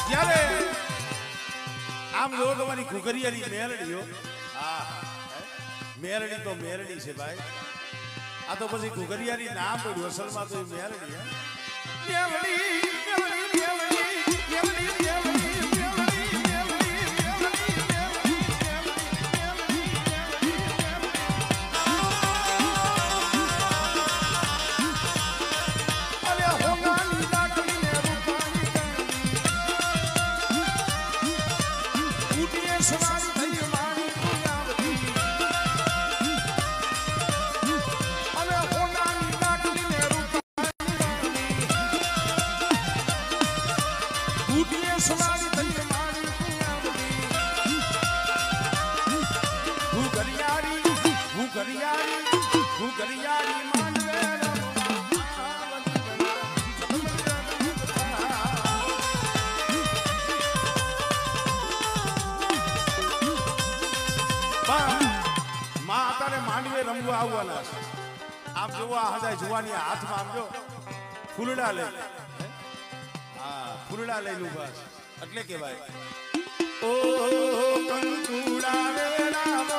જ્યારે આમ જો તમારી ઘુઘરિયાની મેરડીઓ હા મેરડી તો મેરડી છે ભાઈ આ તો પછી ઘુઘરિયાની નામ પડ્યું અસલમાં તો મેરડી માંડવે રમવા આવવાના છે આપ જોવા હદાય જોવાની હાથમાં આમ જો ફૂલડા લઈ હા ફૂલડા લઈ લું એટલે કેવાય ઓ કંકુડા વેળાવો